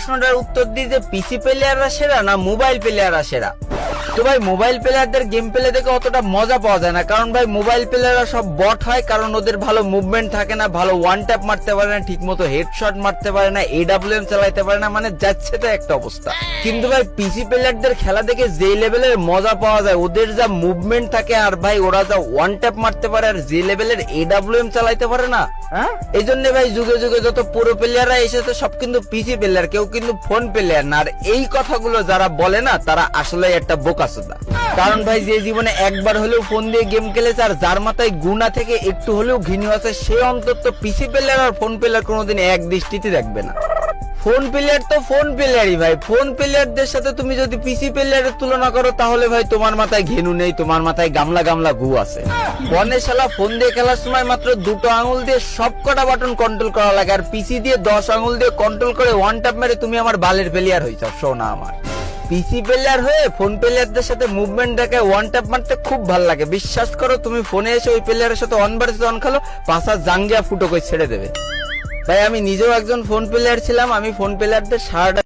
প্রশ্নটার উত্তর দিই যে পিসি প্লেয়াররা সেরা না মোবাইল প্লেয়াররা সেরা। তো ভাই মোবাইল প্লেয়ারদের গেম প্লে দেখে অতটা মজা পাওয়া যায় না, কারণ ভাই মোবাইল প্লেয়াররা সব বট হয়, কারণ ওদের ভালো মুভমেন্ট থাকে না, ভালো ওয়ান ট্যাপ মারতে পারে না, ঠিক মতো হেডশট মারতে পারে না, AWM চালাইতে পারে না, মানে যাচ্ছে তো একটা অবস্থা। কিন্তু ভাই পিসি প্লেয়ারদের খেলা দেখে যে লেভেলের মজা পাওয়া যায়, ওদের যা মুভমেন্ট থাকে আর ভাই ওরা যা ওয়ান ট্যাপ মারতে পারে আর যে লেভেলের AWM চালাইতে পারে না, এই জন্য ভাই যুগে যুগে যত পুরো প্লেয়াররা এসেছে সব কিন্তু পিসি প্লেয়ার, কেউ কিন্তু ফোন প্লেয়ার না। আর এই কথাগুলো যারা বলে না তারা আসলে একটা বোকাচোদা। কারণ ভাই যে জীবনে একবার হলেও ফোন দিয়ে গেম খেলেছে আর যার মাথায় গুণা থেকে একটু হলেও ঘৃণা আছে, সে অন্তত পিসি প্লেয়ার আর ফোন প্লেয়ার কোনোদিন এক দৃষ্টিতে দেখবে না। ফোন প্লেয়ার তো ফোন প্লেয়ারই ভাই, ফোন প্লেয়ারদের সাথে তুমি যদি পিসি প্লেয়ারের তুলনা করো তাহলে ভাই তোমার মাথায় ঘেনু নেই, তোমার মাথায় গামলা গামলা গু আছে। ফোনে শালা ফোন দিয়ে খেলার সময় মাত্র 2টো আঙুল দিয়ে সব কটা বাটন কন্ট্রোল করা লাগে, আর পিসি দিয়ে 10 আঙুল দিয়ে কন্ট্রোল করে ওয়ান ট্যাপ মেরে তুমি আমার বালের প্লেয়ার হয়েছ। শোনা আমার পিসি প্লেয়ার হয়ে ফোন প্লেয়ারদের সাথে মুভমেন্ট দেখে ওয়ান ট্যাপ মারতে খুব ভালো লাগে। বিশ্বাস করো তুমি ফোনে এসে ওই প্লেয়ারের সাথে অন ভার্সেস অন খেলো, পাশা জাঙ্গিয়া ফুটো করে ছেড়ে দেবে। ভাই আমি নিজেও একজন ফোন প্লেয়ার ছিলাম, আমি ফোন প্লেয়ারদের সারাটা